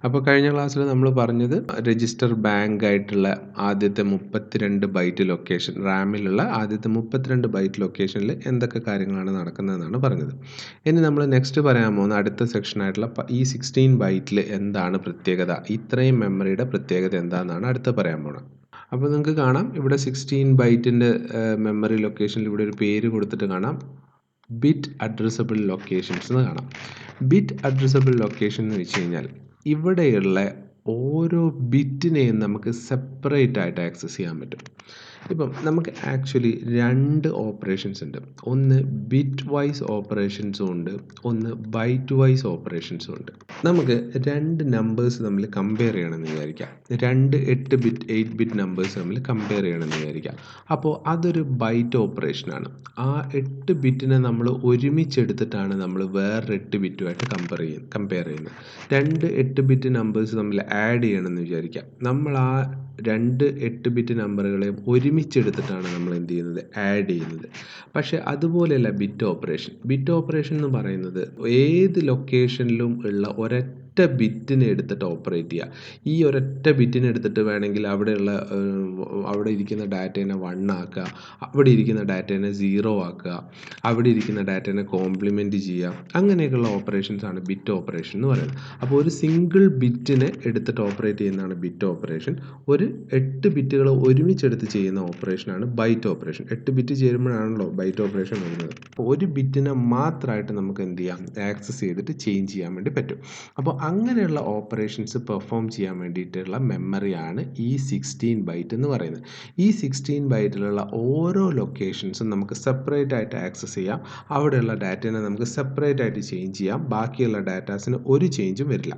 അപ്പോൾ കഴിഞ്ഞ ക്ലാസ്സിൽ നമ്മൾ പറഞ്ഞത് രജിസ്റ്റർ ബാങ്ക് ആയിട്ടുള്ള ആദ്യത്തെ 32 ബൈറ്റ് ലൊക്കേഷൻ, റാമിലുള്ള ആദ്യത്തെ 32 ബൈറ്റ് ലൊക്കേഷനിൽ എന്തൊക്കെ കാര്യങ്ങളാണ് നടക്കുന്നതെന്നാണ് പറഞ്ഞത്. ഇനി നമ്മൾ നെക്സ്റ്റ് പറയാൻ പോകുന്ന അടുത്ത സെക്ഷനായിട്ടുള്ള ഈ 16 ബൈറ്റിൽ എന്താണ് പ്രത്യേകത, ഇത്രയും മെമ്മറിയുടെ പ്രത്യേകത എന്താണെന്നാണ് അടുത്ത് പറയാൻ പോകുന്നത്. അപ്പോൾ നിങ്ങൾക്ക് കാണാം ഇവിടെ 16 ബൈറ്റിൻ്റെ മെമ്മറി ലൊക്കേഷനിൽ ഇവിടെ ഒരു പേര് കൊടുത്തിട്ട് കാണാം, ബിറ്റ് അഡ്രസ്സബിൾ ലൊക്കേഷൻസ് എന്ന് കാണാം. ബിറ്റ് അഡ്രസ്സബിൾ ലൊക്കേഷൻ എന്ന് വെച്ച് കഴിഞ്ഞാൽ ഇവിടെയുള്ള ഓരോ ബിറ്റിനെയും നമുക്ക് സെപ്പറേറ്റ് ആയിട്ട് ആക്സസ് ചെയ്യാൻ പറ്റും. ഇപ്പം നമുക്ക് ആക്ച്വലി 2 ഓപ്പറേഷൻസ് ഉണ്ട്. ഒന്ന് ബിറ്റ് വൈസ് ഓപ്പറേഷൻസും ഉണ്ട്, ഒന്ന് ബൈറ്റ് വൈസ് ഓപ്പറേഷൻസും ഉണ്ട്. നമുക്ക് 2 നമ്പേഴ്സ് തമ്മിൽ കമ്പയർ ചെയ്യണമെന്ന് വിചാരിക്കാം. 2 8 ബിറ്റ് 8 ബിറ്റ് നമ്പേഴ്സ് തമ്മിൽ കമ്പയർ ചെയ്യണമെന്ന് വിചാരിക്കാം. അപ്പോൾ അതൊരു ബൈറ്റ് ഓപ്പറേഷനാണ്. ആ 8 ബിറ്റിനെ നമ്മൾ ഒരുമിച്ചെടുത്തിട്ടാണ് നമ്മൾ വേറെ 8 ബിറ്റുമായിട്ട് കമ്പയർ ചെയ്യുന്നത്. 2 8 ബിറ്റ് നമ്പേഴ്സ് തമ്മിൽ ആഡ് ചെയ്യണമെന്ന് വിചാരിക്കാം. നമ്മൾ ആ 2 8 ബിറ്റ് നമ്പറുകളെയും ഒരുമിച്ചെടുത്തിട്ടാണ് നമ്മൾ എന്ത് ചെയ്യുന്നത്, ആഡ് ചെയ്യുന്നത്. പക്ഷേ അതുപോലെയല്ല ബിറ്റ് ഓപ്പറേഷൻ. ബിറ്റ് ഓപ്പറേഷൻ എന്ന് പറയുന്നത് ഏത് ലൊക്കേഷനിലും ഉള്ള ഒരൊറ്റ ബിറ്റിനെ എടുത്തിട്ട് ഓപ്പറേറ്റ് ചെയ്യുക. ഈ ഒരൊറ്റ ബിറ്റിനെ എടുത്തിട്ട് വേണമെങ്കിൽ അവിടെ ഇരിക്കുന്ന ഡാറ്റേനെ 1 ആക്കുക, അവിടെ ഇരിക്കുന്ന ഡാറ്റേനെ 0 ആക്കുക, അവിടെ ഇരിക്കുന്ന ഡാറ്റേനെ കോംപ്ലിമെൻറ്റ് ചെയ്യുക. അങ്ങനെയൊക്കെയുള്ള ഓപ്പറേഷൻസ് ആണ് ബിറ്റ് ഓപ്പറേഷൻ എന്ന് പറയുന്നത്. അപ്പോൾ ഒരു സിംഗിൾ ബിറ്റിനെ എടുത്തിട്ട് ഓപ്പറേറ്റ് ചെയ്യുന്നതാണ് ബിറ്റ് ഓപ്പറേഷൻ. ഒരു 8 ബിറ്റുകൾ ഒരുമിച്ചെടുത്ത് ചെയ്യുന്ന ഓപ്പറേഷനാണ് ബൈറ്റ് ഓപ്പറേഷൻ. 8 ബിറ്റ് ചേരുമ്പോഴാണല്ലോ ബൈറ്റ് ഓപ്പറേഷൻ വരുന്നത്. അപ്പോൾ ഒരു ബിറ്റിനെ മാത്രമായിട്ട് നമുക്ക് എന്ത് ചെയ്യാം, ആക്സസ് ചെയ്തിട്ട് ചേഞ്ച് ചെയ്യാൻ വേണ്ടി പറ്റും. അപ്പോൾ അങ്ങനെയുള്ള ഓപ്പറേഷൻസ് പെർഫോം ചെയ്യാൻ വേണ്ടിയിട്ടുള്ള മെമ്മറിയാണ് ഈ 16 ബൈറ്റ് എന്ന് പറയുന്നത്. ഈ 16 ബൈറ്റിലുള്ള ഓരോ ലൊക്കേഷൻസും നമുക്ക് സെപ്പറേറ്റ് ആയിട്ട് ആക്സസ് ചെയ്യാം. അവിടെയുള്ള ഡാറ്റേനെ നമുക്ക് സെപ്പറേറ്റ് ആയിട്ട് ചേഞ്ച് ചെയ്യാം. ബാക്കിയുള്ള ഡാറ്റാസിന് ഒരു ചേഞ്ചും വരില്ല.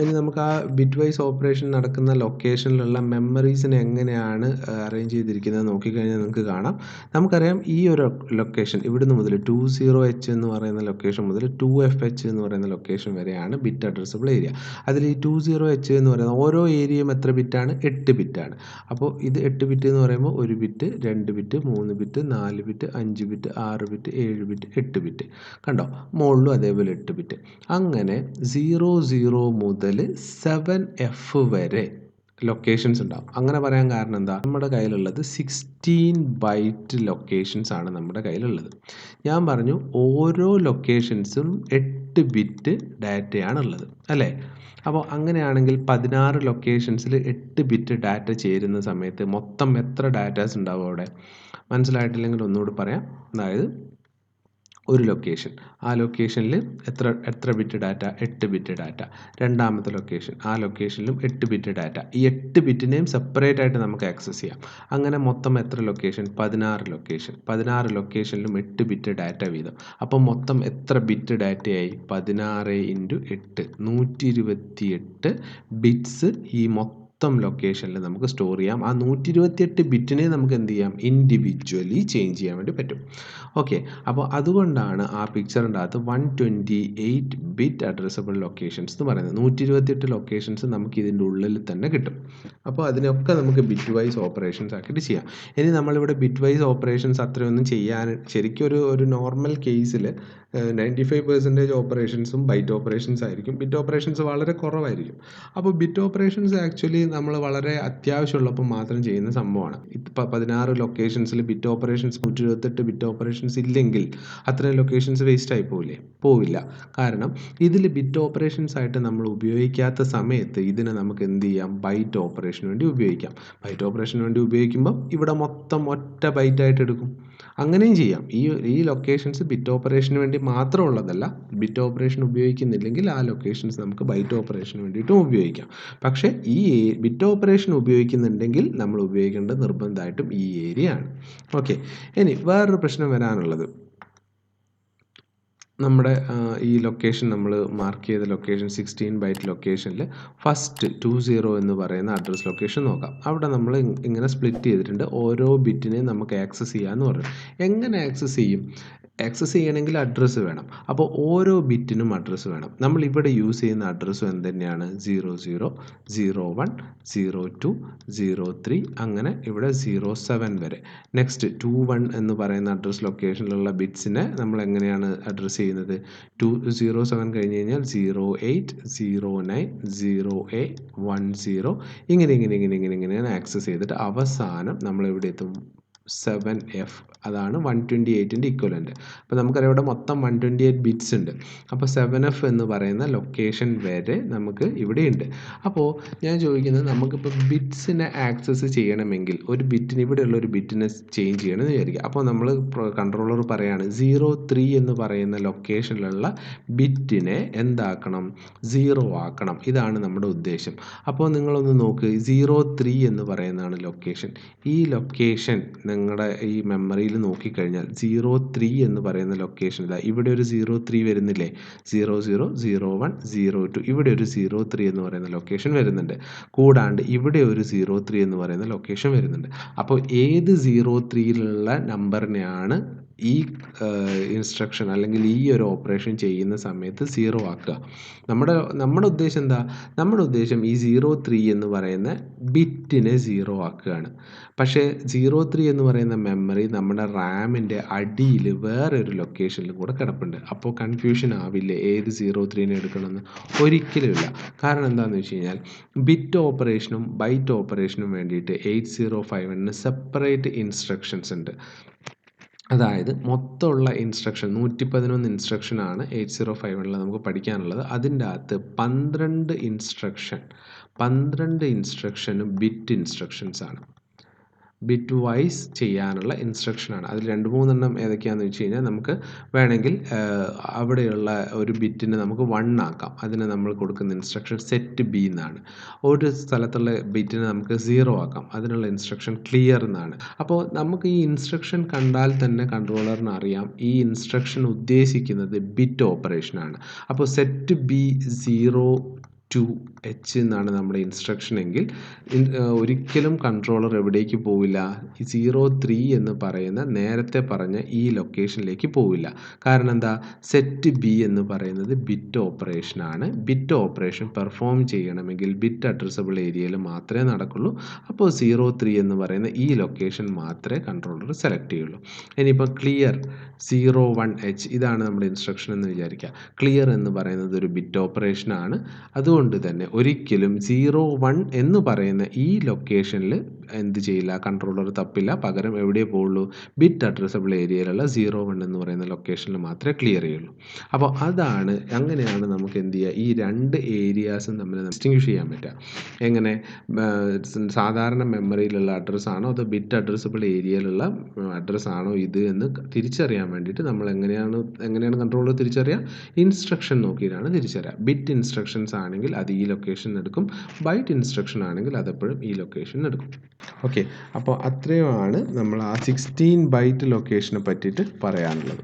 ഇനി നമുക്ക് ആ ബിറ്റ് വൈസ് ഓപ്പറേഷൻ നടക്കുന്ന ലൊക്കേഷനിലുള്ള മെമ്മറീസിനെ എങ്ങനെയാണ് അറേഞ്ച് ചെയ്തിരിക്കുന്നത് നോക്കിക്കഴിഞ്ഞാൽ നിങ്ങൾക്ക് കാണാം. നമുക്കറിയാം ഈ ഒരു ലൊക്കേഷൻ ഇവിടുന്ന് മുതൽ 20H എന്ന് പറയുന്ന ലൊക്കേഷൻ മുതൽ 2FH എന്ന് പറയുന്ന ലൊക്കേഷൻ വരെയാണ് ബിറ്റ് അഡ്രസ്സബിൾ ഏരിയ. അതിൽ ഈ 20H എന്ന് പറയുന്ന ഓരോ ഏരിയയും എത്ര ബിറ്റാണ്, 8 ബിറ്റാണ്. അപ്പോൾ ഇത് 8 ബിറ്റ് എന്ന് പറയുമ്പോൾ 1 bit 2 bit 3 bit 4 bit 5 bit 6 bit 7 bit 8 bit. കണ്ടോ, മുകളിലും അതേപോലെ 8 ബിറ്റ്. അങ്ങനെ 00 മുതൽ 7F വരെ ലൊക്കേഷൻസ് ഉണ്ടാവും. അങ്ങനെ പറയാൻ കാരണം എന്താ, നമ്മുടെ കയ്യിലുള്ളത് 16 ബൈറ്റ് ലൊക്കേഷൻസ് ആണ് നമ്മുടെ കയ്യിലുള്ളത്. ഞാൻ പറഞ്ഞു ഓരോ ലൊക്കേഷൻസും 8 ബിറ്റ് ഡാറ്റയാണ് ഉള്ളത് അല്ലേ. അപ്പോൾ അങ്ങനെയാണെങ്കിൽ 16 ലൊക്കേഷൻസിൽ 8 ബിറ്റ് ഡാറ്റ ചേരുന്ന സമയത്ത് മൊത്തം എത്ര ഡാറ്റാസ് ഉണ്ടാവും അവിടെ? മനസ്സിലായിട്ടില്ലെങ്കിൽ ഒന്നുകൂടി പറയാം. അതായത് ഒരു ലൊക്കേഷൻ, ആ ലൊക്കേഷനിൽ എത്ര ബിറ്റ് ഡാറ്റ, 8 ബിറ്റ് ഡാറ്റ. രണ്ടാമത്തെ ലൊക്കേഷൻ, ആ ലൊക്കേഷനിലും 8 ബിറ്റ് ഡാറ്റ. ഈ 8 ബിറ്റിനെയും സെപ്പറേറ്റ് ആയിട്ട് നമുക്ക് ആക്സസ് ചെയ്യാം. അങ്ങനെ മൊത്തം എത്ര ലൊക്കേഷൻ, 16 ലൊക്കേഷൻ. 16 ലൊക്കേഷനിലും 8 ബിറ്റ് ഡാറ്റ വീതം. അപ്പം മൊത്തം എത്ര ബിറ്റ് ഡാറ്റയായി? 16 × 8 128 ബിറ്റ്സ് ഈ മൊത്തം ലൊക്കേഷനിൽ നമുക്ക് സ്റ്റോർ ചെയ്യാം. ആ 128 ബിറ്റിനെ നമുക്ക് എന്ത് ചെയ്യാം, ഇൻഡിവിജ്വലി ചേഞ്ച് ചെയ്യാൻ വേണ്ടി പറ്റും. ഓക്കെ, അപ്പോൾ അതുകൊണ്ടാണ് ആ പിക്ചറിൻ്റെ അകത്ത് 128 ബിറ്റ് അഡ്രസ്സബിൾ ലൊക്കേഷൻസ് എന്ന് പറയുന്നത്. 128 ലൊക്കേഷൻസ് നമുക്ക് ഇതിൻ്റെ ഉള്ളിൽ തന്നെ കിട്ടും. അപ്പോൾ അതിനൊക്കെ നമുക്ക് ബിറ്റ് വൈസ് ഓപ്പറേഷൻസ് ആക്കിയിട്ട് ചെയ്യാം. ഇനി നമ്മളിവിടെ ബിറ്റ് വൈസ് ഓപ്പറേഷൻസ് അത്രയൊന്നും ചെയ്യാൻ ശരിക്കും ഒരു നോർമൽ കേസിൽ 95% ഓപ്പറേഷൻസും ബൈറ്റ് ഓപ്പറേഷൻസ് ആയിരിക്കും. ബിറ്റ് ഓപ്പറേഷൻസ് വളരെ കുറവായിരിക്കും. അപ്പോൾ ബിറ്റ് ഓപ്പറേഷൻസ് ആക്ച്വലി നമ്മൾ വളരെ അത്യാവശ്യമുള്ളപ്പോൾ മാത്രം ചെയ്യുന്ന സംഭവമാണ്. ഇപ്പോൾ 16 ലൊക്കേഷൻസിൽ ബിറ്റ് ഓപ്പറേഷൻസ് 128 ബിറ്റ് ഓപ്പറേഷൻസ് ഇല്ലെങ്കിൽ അത്രയും ലൊക്കേഷൻസ് വേസ്റ്റ് ആയി പോവില്ല. കാരണം ഇതിൽ ബിറ്റ് ഓപ്പറേഷൻസ് ആയിട്ട് നമ്മൾ ഉപയോഗിക്കാത്ത സമയത്ത് ഇതിനെ നമുക്ക് എന്ത് ചെയ്യാം, ബൈറ്റ് ഓപ്പറേഷന് വേണ്ടി ഉപയോഗിക്കാം. ബൈറ്റ് ഓപ്പറേഷന് വേണ്ടി ഉപയോഗിക്കുമ്പോൾ ഇവിടെ മൊത്തം ഒറ്റ ബൈറ്റ് ആയിട്ട് എടുക്കും. അങ്ങനെയും ചെയ്യാം. ഈ ലൊക്കേഷൻസ് ബിറ്റ് ഓപ്പറേഷന് വേണ്ടി മാത്രമുള്ളതല്ല. ബിറ്റ് ഓപ്പറേഷൻ ഉപയോഗിക്കുന്നില്ലെങ്കിൽ ആ ലൊക്കേഷൻസ് നമുക്ക് ബൈറ്റ് ഓപ്പറേഷന് വേണ്ടിയിട്ടും ഉപയോഗിക്കാം. പക്ഷേ ഈ ബിറ്റ് ഓപ്പറേഷൻ ഉപയോഗിക്കുന്നുണ്ടെങ്കിൽ നമ്മൾ ഉപയോഗിക്കേണ്ടത് നിർബന്ധമായിട്ടും ഈ ഏരിയ ആണ്. ഓക്കെ, ഇനി വേറൊരു പ്രശ്നം വരാനുള്ളത്, നമ്മുടെ ഈ ലൊക്കേഷൻ നമ്മൾ മാർക്ക് ചെയ്ത ലൊക്കേഷൻ 16 ബൈറ്റ് ലൊക്കേഷനിൽ ഫസ്റ്റ് 20 എന്ന് പറയുന്ന അഡ്രസ് ലൊക്കേഷൻ നോക്കാം. അവിടെ നമ്മൾ ഇങ്ങനെ സ്പ്ലിറ്റ് ചെയ്തിട്ടുണ്ട്. ഓരോ ബിറ്റിനെയും നമുക്ക് ആക്സസ് ചെയ്യാമെന്ന് പറഞ്ഞു. എങ്ങനെ ആക്സസ് ചെയ്യും? ആക്സസ് ചെയ്യണമെങ്കിൽ അഡ്രസ്സ് വേണം. അപ്പോൾ ഓരോ ബിറ്റിനും അഡ്രസ്സ് വേണം. നമ്മൾ ഇവിടെ യൂസ് ചെയ്യുന്ന അഡ്രസ്സും എന്ത് തന്നെയാണ്? 00, 01, 02, 03 അങ്ങനെ ഇവിടെ 07 വരെ. നെക്സ്റ്റ് 21 എന്ന് പറയുന്ന അഡ്രസ് ലൊക്കേഷനിലുള്ള ബിറ്റ്സിനെ നമ്മൾ എങ്ങനെയാണ് അഡ്രസ്സ് ചെയ്യുന്നത്? 207 കഴിഞ്ഞ് കഴിഞ്ഞാൽ 08, 09, 0A10 ഇങ്ങനെയാണ് ആക്സസ് ചെയ്തിട്ട് അവസാനം നമ്മൾ എവിടെ എത്തും? 7F, അതാണ് 128ൻ്റെ ഇക്വലൻറ്റ്. അപ്പോൾ നമുക്കറിയാം ഇവിടെ മൊത്തം 128 ബിറ്റ്സ് ഉണ്ട്. അപ്പോൾ 7F എന്ന് പറയുന്ന ലൊക്കേഷൻ വരെ നമുക്ക് ഇവിടെ ഉണ്ട്. അപ്പോൾ ഞാൻ ചോദിക്കുന്നത്, നമുക്കിപ്പോൾ ബിറ്റ്സിനെ ആക്സസ് ചെയ്യണമെങ്കിൽ ഒരു ബിറ്റിന്, ഇവിടെയുള്ള ഒരു ബിറ്റിനെ ചേഞ്ച് ചെയ്യണമെന്ന് വിചാരിക്കുക. അപ്പോൾ നമ്മൾ കൺട്രോളർ പറയാണ് 03 എന്ന് പറയുന്ന ലൊക്കേഷനിലുള്ള ബിറ്റിനെ എന്താക്കണം? 0 ആക്കണം. ഇതാണ് നമ്മുടെ ഉദ്ദേശം. അപ്പോൾ നിങ്ങളൊന്ന് നോക്ക്, 03 എന്ന് പറയുന്നതാണ് ലൊക്കേഷൻ. ഈ ലൊക്കേഷൻ നിങ്ങളുടെ ഈ മെമ്മറിയിൽ നോക്കിക്കഴിഞ്ഞാൽ 03 എന്ന് പറയുന്ന ലൊക്കേഷൻ ഇതാ ഇവിടെ ഒരു 03 വരുന്നില്ലേ? 00, 01, 02 ഇവിടെ ഒരു 03 എന്ന് പറയുന്ന ലൊക്കേഷൻ വരുന്നുണ്ട്. കൂടാണ്ട് ഇവിടെ ഒരു 03 എന്ന് പറയുന്ന ലൊക്കേഷൻ വരുന്നുണ്ട്. അപ്പോൾ ഏത് 03യിലുള്ള നമ്പറിനെയാണ് ഈ ഇൻസ്ട്രക്ഷൻ അല്ലെങ്കിൽ ഈ ഒരു ഓപ്പറേഷൻ ചെയ്യുന്ന സമയത്ത് 0 ആക്കുക? നമ്മുടെ ഉദ്ദേശം എന്താ? നമ്മുടെ ഉദ്ദേശം ഈ 03 എന്ന് പറയുന്ന ബിറ്റിനെ 0 ആക്കുകയാണ്. പക്ഷേ 03 എന്ന് പറയുന്ന മെമ്മറി നമ്മുടെ റാമിൻ്റെ അടിയിൽ വേറൊരു ലൊക്കേഷനിലും കൂടെ കിടപ്പുണ്ട്. അപ്പോൾ കൺഫ്യൂഷൻ ആവില്ലേ ഏത് 03നെ എടുക്കണമെന്ന്? ഒരിക്കലുമില്ല. കാരണം എന്താണെന്ന് വെച്ച് കഴിഞ്ഞാൽ ബിറ്റ് ഓപ്പറേഷനും ബൈറ്റ് ഓപ്പറേഷനും വേണ്ടിയിട്ട് 8051 സെപ്പറേറ്റ് ഇൻസ്ട്രക്ഷൻസ് ഉണ്ട്. അതായത് മൊത്തമുള്ള ഇൻസ്ട്രക്ഷൻ 111 ഇൻസ്ട്രക്ഷനാണ് 8051 നമുക്ക് പഠിക്കാനുള്ളത്. അതിൻ്റെ അകത്ത് 12 ഇൻസ്ട്രക്ഷനും ബിറ്റ് ഇൻസ്ട്രക്ഷൻസ് ആണ്. ബിറ്റ് വൈസ് ചെയ്യാനുള്ള ഇൻസ്ട്രക്ഷനാണ്. അതിൽ 2-3 ഏതൊക്കെയാണെന്ന് വെച്ച് കഴിഞ്ഞാൽ നമുക്ക് വേണമെങ്കിൽ അവിടെയുള്ള ഒരു ബിറ്റിനെ നമുക്ക് 1 ആക്കാം. അതിന് നമ്മൾ കൊടുക്കുന്ന ഇൻസ്ട്രക്ഷൻ സെറ്റ് ബി എന്നാണ്. ഒരു സ്ഥലത്തുള്ള ബിറ്റിനെ നമുക്ക് 0 ആക്കാം. അതിനുള്ള ഇൻസ്ട്രക്ഷൻ ക്ലിയർ എന്നാണ്. അപ്പോൾ നമുക്ക് ഈ ഇൻസ്ട്രക്ഷൻ കണ്ടാൽ തന്നെ കൺട്രോളറിന് അറിയാം ഈ ഇൻസ്ട്രക്ഷൻ ഉദ്ദേശിക്കുന്നത് ബിറ്റ് ഓപ്പറേഷനാണ്. അപ്പോൾ സെറ്റ് ബി 02H എന്നാണ് നമ്മുടെ ഇൻസ്ട്രക്ഷൻ എങ്കിൽ ഒരിക്കലും കൺട്രോളർ എവിടേക്ക് പോവില്ല? 03 എന്ന് പറയുന്ന നേരത്തെ പറഞ്ഞ ഈ ലൊക്കേഷനിലേക്ക് പോവില്ല. കാരണം എന്താ? സെറ്റ് ബി എന്ന് പറയുന്നത് ബിറ്റ് ഓപ്പറേഷനാണ്. ബിറ്റ് ഓപ്പറേഷൻ പെർഫോം ചെയ്യണമെങ്കിൽ ബിറ്റ് അഡ്രസ്സബിൾ ഏരിയയിൽ മാത്രമേ നടക്കുള്ളൂ. അപ്പോൾ 03 എന്ന് പറയുന്ന ഈ ലൊക്കേഷൻ മാത്രമേ കൺട്രോളർ സെലക്ട് ചെയ്യുള്ളൂ. ഇനിയിപ്പോൾ ക്ലിയർ 01H ഇതാണ് നമ്മുടെ ഇൻസ്ട്രക്ഷൻ എന്ന് വിചാരിക്കുക. ക്ലിയർ എന്ന് പറയുന്നത് ഒരു ബിറ്റ് ഓപ്പറേഷനാണ്. അതുകൊണ്ട് തന്നെ ഒരിക്കലും 01 എന്ന് പറയുന്ന ഈ ലൊക്കേഷനിൽ എന്ത് ചെയ്യില്ല? കൺട്രോളർ തപ്പില്ല. പകരം എവിടെ പോവുള്ളൂ? ബിറ്റ് അഡ്രസ്സബിൾ ഏരിയയിലുള്ള 01 എന്ന് പറയുന്ന ലൊക്കേഷനിൽ മാത്രമേ ക്ലിയർ ചെയ്യുള്ളൂ. അപ്പോൾ അങ്ങനെയാണ് നമുക്ക് എന്ത് ചെയ്യുക? ഈ 2 ഏരിയാസും തമ്മിൽ ഡിസ്റ്റിങ്വിഷ് ചെയ്യാൻ പറ്റുക. എങ്ങനെ? സാധാരണ മെമ്മറിയിലുള്ള അഡ്രസ്സാണോ അതോ ബിറ്റ് അഡ്രസ്സബിൾ ഏരിയയിലുള്ള അഡ്രസ്സാണോ ഇത് എന്ന് തിരിച്ചറിയാൻ വേണ്ടിയിട്ട് നമ്മൾ എങ്ങനെയാണ് കൺട്രോളർ തിരിച്ചറിയുക? ഇൻസ്ട്രക്ഷൻ നോക്കിയിട്ടാണ് തിരിച്ചറിയുക. ബിറ്റ് ഇൻസ്ട്രക്ഷൻസ് ആണെങ്കിൽ അത് ഈ ലൊക്കേഷൻ എടുക്കും. ബൈറ്റ് ഇൻസ്ട്രക്ഷൻ ആണെങ്കിൽ അതെപ്പോഴും ഈ ലൊക്കേഷൻ എടുക്കും. ഓക്കെ, അപ്പോൾ അത്രയുമാണ് നമ്മൾ ആ 16 ബൈറ്റ് ലൊക്കേഷനെ പറ്റിയിട്ട് പറയാനുള്ളത്.